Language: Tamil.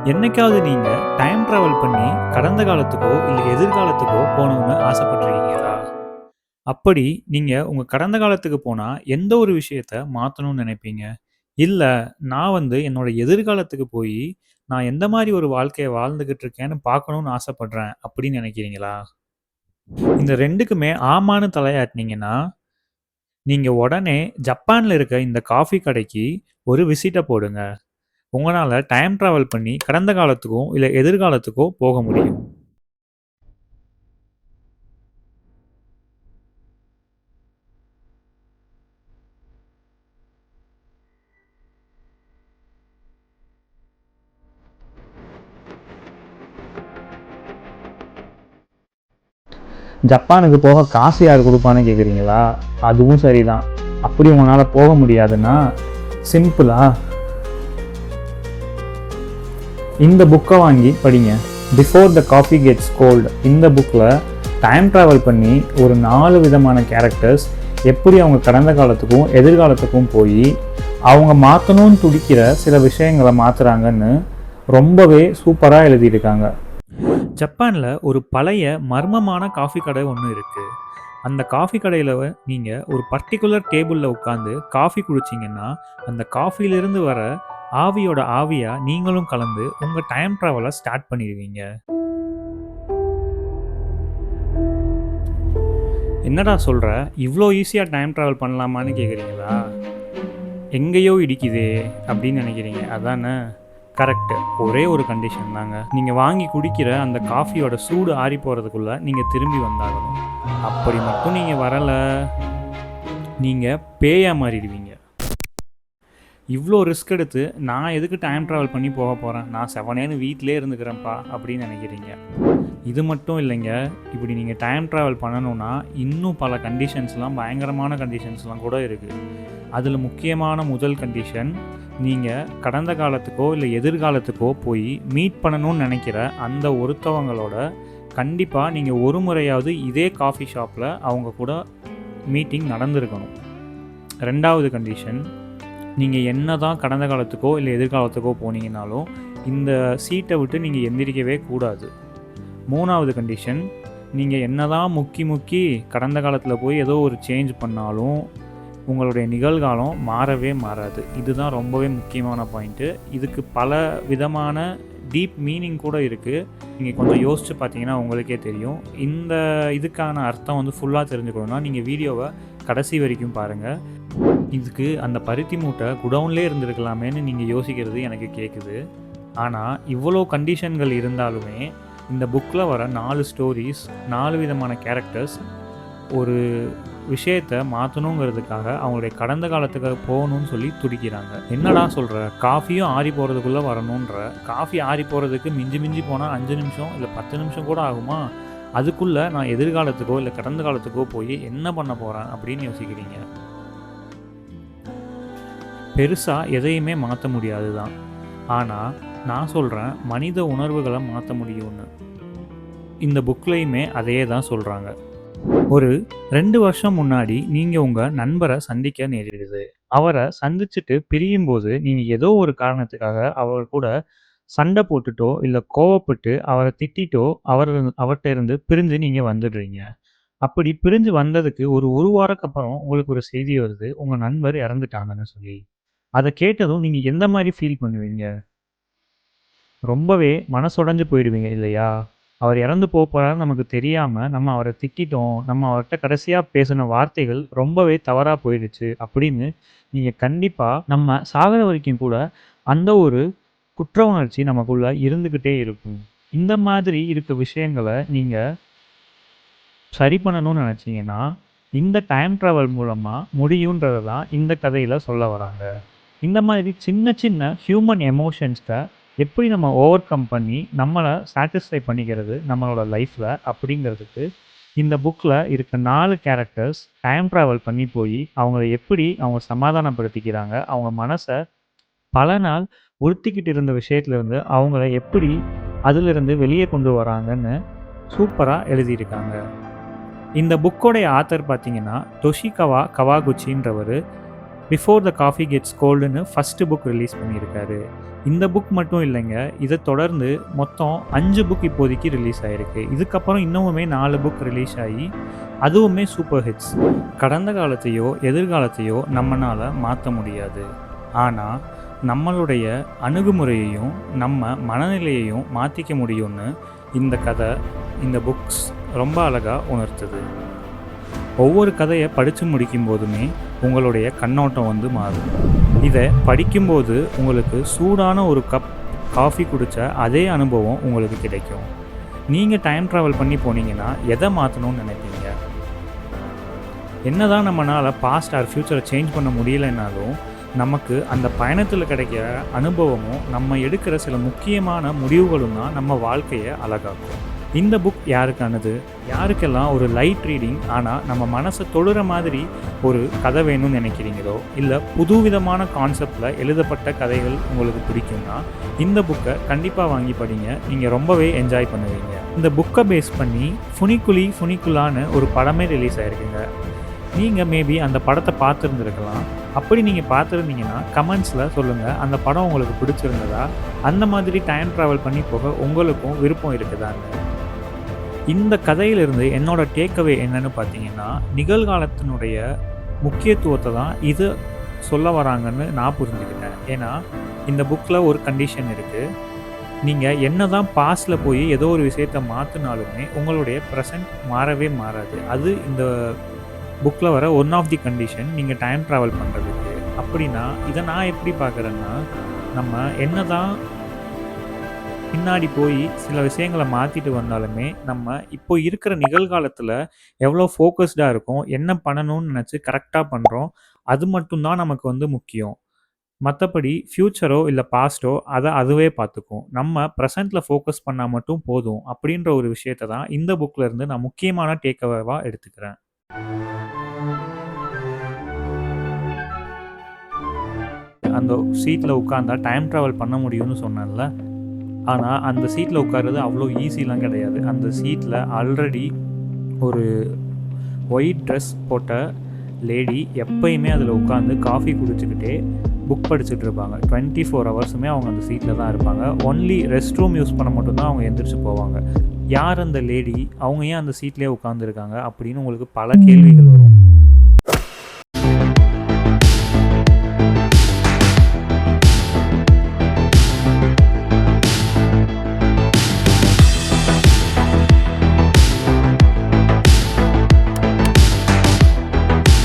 என்னைக்காவது நீங்க டைம் டிராவல் பண்ணி கடந்த காலத்துக்கோ, இல்ல எதிர்காலத்துக்கோ போணும்னு ஆசைப்பட்டுருக்கீங்களா? அப்படி நீங்க உங்க கடந்த காலத்துக்கு போனா, எந்த ஒரு விஷயத்த மாத்தணும்னு நெனைப்பீங்க? இல்ல நான் என்னோட எதிர்காலத்துக்கு போயி, நான் எந்த மாரி ஒரு வாழ்க்கைய வாழ்ந்துகிட்டு இருக்கேன்னு பார்க்கணும்னு ஆசைப்படுறேன் அப்படின்னு நெனைக்கிறீங்களா? இந்த 2க்குமே ஆமான்னு தலையாட்டுனீங்கன்னா, நீங்க உடனே ஜப்பான்ல இருக்க இந்த காஃபி கடைக்கு ஒரு விசிட்ட போடுங்க. உங்களால டைம் டிராவல் பண்ணி கடந்த காலத்துக்கோ, இல்ல எதிர்காலத்துக்கோ போக முடியும். ஜப்பானுக்கு போக காசு யார் கொடுப்பான்னு கேட்குறீங்களா? அதுவும் சரிதான். அப்படி உங்களால் போக முடியாதுன்னா சிம்பிளா இந்த புக்கை வாங்கி படிங்க. Before the coffee gets cold. இந்த புக்கில் டைம் ட்ராவல் பண்ணி ஒரு 4 விதமான கேரக்டர்ஸ் எப்படி அவங்க கடந்த காலத்துக்கும் எதிர்காலத்துக்கும் போய் அவங்க மாற்றணும்னு துடிக்கிற சில விஷயங்களை மாற்றுறாங்கன்னு ரொம்பவே சூப்பராக எழுதியிருக்காங்க. ஜப்பான்ல ஒரு பழைய மர்மமான காஃபி கடை ஒண்ணு இருக்கு. அந்த காஃபி கடையில நீங்க ஒரு பர்ட்டிகுலர் டேபிள்ல உட்கார்ந்து காஃபி குடிச்சீங்கன்னா, அந்த காஃபிலிருந்து வர ஆவியோட ஆவியா நீங்களும் கலந்து உங்க டைம் டிராவல ஸ்டார்ட் பண்ணிடுவீங்க. என்னடா சொல்ற? இவ்ளோ ஈஸியா டைம் டிராவல் பண்ணலாமான்னு கேட்குறீங்களா? எங்கேயோ இடிக்குதே அப்படின்னு நினைக்கிறீங்க அதானே? கரெக்டு. ஒரே ஒரு கண்டிஷன் தாங்க. நீங்கள் வாங்கி குடிக்கிற அந்த காஃபியோட சூடு ஆறி போகிறதுக்குள்ளே நீங்கள் திரும்பி வந்தாகணும். அப்படி மட்டும் நீங்கள் வரலை, நீங்கள் பேயா மாறிடுவீங்க. இவ்வளோ ரிஸ்க் எடுத்து நான் எதுக்கு டைம் ட்ராவல் பண்ணி போக போகிறேன், நான் செவனேன்னு வீட்டிலே இருந்துக்கிறேன்ப்பா அப்படின்னு நினைக்கிறீங்க. இது மட்டும் இல்லைங்க, இப்படி நீங்கள் டைம் ட்ராவல் பண்ணணுன்னா இன்னும் பல கண்டிஷன்ஸ்லாம், பயங்கரமான கண்டிஷன்ஸ்லாம் கூட இருக்குது. அதில் முக்கியமான முதல் கண்டிஷன், நீங்கள் கடந்த காலத்துக்கோ இல்லை எதிர்காலத்துக்கோ போய் மீட் பண்ணணும்னு நினைக்கிற அந்த ஒருத்தவங்களோட கண்டிப்பாக நீங்கள் ஒரு முறையாவது இதே காஃபி ஷாப்பில் அவங்க கூட மீட்டிங் நடந்திருக்கணும். 2வது கண்டிஷன், நீங்கள் என்ன தான் கடந்த காலத்துக்கோ இல்லை எதிர்காலத்துக்கோ போனீங்கன்னாலும் இந்த சீட்டை விட்டு நீங்கள் எந்திரிக்கவே கூடாது. 3வது கண்டிஷன், நீங்கள் என்ன தான் முக்கி கடந்த காலத்தில் போய் ஏதோ ஒரு சேஞ்ச் பண்ணாலும் உங்களுடைய நிகழ்காலம் மாறவே மாறாது. இதுதான் ரொம்பவே முக்கியமான பாயிண்ட்டு. இதுக்கு பல விதமான டீப் மீனிங் கூட இருக்குது. நீங்கள் கொஞ்சம் யோசித்து பார்த்தீங்கன்னா உங்களுக்கே தெரியும். இந்த இதுக்கான அர்த்தம் ஃபுல்லாக தெரிஞ்சுக்கணுன்னா நீங்கள் வீடியோவை கடைசி வரைக்கும் பாருங்கள். இதுக்கு அந்த பருத்தி மூட்டை குடவுன்லேயே இருந்திருக்கலாமேன்னு நீங்கள் யோசிக்கிறது எனக்கு கேட்குது. ஆனால் இவ்வளோ கண்டிஷன்கள் இருந்தாலுமே இந்த புக்கில் வர 4 ஸ்டோரிஸ், 4 விதமான கேரக்டர்ஸ் ஒரு விஷயத்தை மாற்றணுங்கிறதுக்காக அவங்களுடைய கடந்த காலத்துக்கு போகணும்னு சொல்லி துடிக்கிறாங்க. என்னடா சொல்கிற, காஃபியும் ஆறி போகிறதுக்குள்ளே வரணுன்ற, காஃபி ஆறி போகிறதுக்கு மிஞ்சி போனால் 5 நிமிஷம் இல்லை 10 நிமிஷம் கூட ஆகுமா? அதுக்குள்ளே நான் எதிர்காலத்துக்கோ இல்லை கடந்த காலத்துக்கோ போய் என்ன பண்ண போகிறேன் அப்படின்னு யோசிக்கிறீங்க. பெருசாக எதையுமே மாற்ற முடியாது தான். ஆனால் நான் சொல்கிறேன், மனித உணர்வுகளை மாற்ற முடியும்னு. இந்த புக்லேயுமே அதையே தான் சொல்கிறாங்க. ஒரு 2 வருஷம் முன்னாடி நீங்கள் உங்கள் நண்பரை சந்திக்க நேரிடுது. அவரை சந்திச்சுட்டு பிரியும்போது நீங்கள் ஏதோ ஒரு காரணத்துக்காக அவர் கூட சண்டை போட்டுட்டோ இல்லை கோவப்பட்டு அவரை திட்டிட்டோ அவர்கிட்ட இருந்து பிரிஞ்சு நீங்கள் வந்துடுறீங்க. அப்படி பிரிஞ்சு வந்ததுக்கு ஒரு வாரத்துக்கு அப்புறம் உங்களுக்கு ஒரு செய்தி வருது, உங்கள் நண்பர் இறந்துட்டாங்கன்னு சொல்லி. அதை கேட்டதும் நீங்கள் எந்த மாதிரி ஃபீல் பண்ணுவீங்க? ரொம்பவே மனசுடைஞ்சு போயிடுவீங்க இல்லையா? அவர் இறந்து போறாருன்னு நமக்கு தெரியாம நம்ம அவரை திட்டிட்டோம், நம்ம அவர்கிட்ட கடைசியா பேசின வார்த்தைகள் ரொம்பவே தவறா போயிடுச்சு அப்படின்னு நீங்க கண்டிப்பா நம்ம சாகுற வரைக்கும் கூட அந்த ஒரு குற்ற உணர்ச்சி நமக்குள்ள இருந்துகிட்டே இருக்கும். இந்த மாதிரி இருக்க விஷயங்களை நீங்க சரி பண்ணணும்னு நினைச்சீங்கன்னா இந்த டைம் டிராவல் மூலமா முடியுன்றதை தான் இந்த கதையில சொல்ல வராங்க. இந்த மாதிரி சின்ன சின்ன ஹியூமன் எமோஷன்ஸை எப்படி நம்ம ஓவர் கம் பண்ணி நம்மளை சாட்டிஸ்ஃபை பண்ணிக்கிறது நம்மளோட லைஃப்பில் அப்படிங்கிறதுக்கு இந்த புக்கில் இருக்க 4 கேரக்டர்ஸ் டைம் ட்ராவல் பண்ணி போய் அவங்கள எப்படி அவங்க சமாதானப்படுத்திக்கிறாங்க, அவங்க மனசை பல நாள் உறுத்திக்கிட்டு இருந்த விஷயத்துலேருந்து அவங்கள எப்படி அதிலிருந்து வெளியே கொண்டு வராங்கன்னு சூப்பராக எழுதியிருக்காங்க. இந்த புக்கோடைய ஆத்தர் பார்த்தீங்கன்னா டொஷிகவா கவாகுச்சின்றவர். பிஃபோர் த காஃபி கெட்ஸ் கோல்டுன்னு ஃபஸ்ட்டு புக் ரிலீஸ் பண்ணியிருக்காரு. இந்த புக் மட்டும் இல்லைங்க, இதை தொடர்ந்து மொத்தம் 5 புக் இப்போதைக்கு ரிலீஸ் ஆகிருக்கு. இதுக்கப்புறம் இன்னமுமே 4 புக் ரிலீஸ் ஆகி அதுவுமே சூப்பர் ஹிட்ஸ். கடந்த காலத்தையோ எதிர்காலத்தையோ நம்மளால் மாற்ற முடியாது, ஆனால் நம்மளுடைய அணுகுமுறையையும் நம்ம மனநிலையையும் மாற்றிக்க முடியும்னு இந்த கதை, இந்த புக்ஸ் ரொம்ப அழகாக உணர்த்துது. ஒவ்வொரு கதையை படித்து முடிக்கும் போதுமே உங்களுடைய கண்ணோட்டம் மாறும். இதை படிக்கும்போது உங்களுக்கு சூடான ஒரு கப் காஃபி குடித்த அதே அனுபவம் உங்களுக்கு கிடைக்கும். நீங்கள் டைம் ட்ராவல் பண்ணி போனீங்கன்னா எதை மாற்றணும்னு நினைப்பீங்க? என்னதான் நம்மளால் பாஸ்ட் ஆர் ஃப்யூச்சரை சேஞ்ச் பண்ண முடியலைன்னாலும் நமக்கு அந்த பயணத்தில் கிடைக்கிற அனுபவமும் நம்ம எடுக்கிற சில முக்கியமான முடிவுகளும் தான் நம்ம வாழ்க்கையை அழகாக்கும். இந்த புக் யாருக்கானது? யாருக்கெல்லாம் ஒரு லைட் ரீடிங் ஆனால் நம்ம மனசை தொடுற மாதிரி ஒரு கதை வேணும்னு நினைக்கிறீங்களோ, இல்லை புதுவிதமான கான்செப்டில் எழுதப்பட்ட கதைகள் உங்களுக்கு பிடிக்கும்னா இந்த புக்கை கண்டிப்பாக வாங்கி படிங்க. நீங்கள் ரொம்பவே என்ஜாய் பண்ணுவீங்க. இந்த புக்கை பேஸ் பண்ணி ஃபுனிக்குலான்னு ஒரு படமே ரிலீஸ் ஆகிருக்குங்க. நீங்கள் மேபி அந்த படத்தை பார்த்துருந்துருக்கலாம். அப்படி நீங்கள் பார்த்துருந்தீங்கன்னா கமெண்ட்ஸில் சொல்லுங்கள், அந்த படம் உங்களுக்கு பிடிச்சிருந்ததா, அந்த மாதிரி டைம் ட்ராவல் பண்ணி போக உங்களுக்கும் விருப்பம் இருக்குதான்னு. இந்த கதையிலிருந்து என்னோட டேக்அவே என்னன்னு பார்த்தீங்கன்னா, நிகழ்காலத்தினுடைய முக்கியத்துவத்தை தான் இது சொல்ல வராங்கன்னு நான் புரிஞ்சுக்கிட்டேன். ஏன்னா இந்த புக்கில் ஒரு கண்டிஷன் இருக்குது. நீங்கள் என்ன தான் பாஸ்டில் போய் ஏதோ ஒரு விஷயத்தை மாற்றினாலுமே உங்களுடைய ப்ரெசன்ட் மாறவே மாறாது. அது இந்த புக்கில் வர ஒன் ஆஃப் தி கண்டிஷன் நீங்கள் டைம் ட்ராவல் பண்ணுறதுக்கு. அப்படின்னா இதை நான் எப்படி பார்க்குறேன்னா, நம்ம என்ன தான் பின்னாடி போய் சில விஷயங்களை மாற்றிட்டு வந்தாலுமே நம்ம இப்போ இருக்கிற நிகழ்காலத்தில் எவ்வளோ ஃபோக்கஸ்டாக இருக்கும், என்ன பண்ணணும்னு நினச்சி கரெக்டாக பண்ணுறோம், அது மட்டும்தான் நமக்கு முக்கியம். மற்றபடி ஃப்யூச்சரோ இல்லை பாஸ்ட்டோ அதை அதுவே பார்த்துக்கும். நம்ம ப்ரெசண்ட்டில் ஃபோக்கஸ் பண்ணால் மட்டும் போதும் அப்படின்ற ஒரு விஷயத்தை தான் இந்த புக்கில் இருந்து நான் முக்கியமான டேக்அவேவாக எடுத்துக்கிறேன். அந்த சீட்டில் உட்காந்தா டைம் ட்ராவல் பண்ண முடியும்னு சொன்னேன்ல, ஆனால் அந்த சீட்டில் உட்கார்றது அவ்வளோ ஈஸிலாம் கிடையாது. அந்த சீட்டில் ஆல்ரெடி ஒரு ஒயிட் ட்ரெஸ் போட்ட லேடி எப்பயுமே அதில் உட்காந்து காஃபி குடிச்சிக்கிட்டே புக் படிச்சுட்டு இருப்பாங்க. 24 ஹவர்ஸுமே அவங்க அந்த சீட்டில் தான் இருப்பாங்க. ஒன்லி ரெஸ்ட் ரூம் யூஸ் பண்ண மட்டும்தான் அவங்க எந்திரிச்சு போவாங்க. யார் அந்த லேடி, அவங்க ஏன் அந்த சீட்லேயே உட்காந்துருக்காங்க அப்படின்னு உங்களுக்கு பல கேள்விகள் வரும்.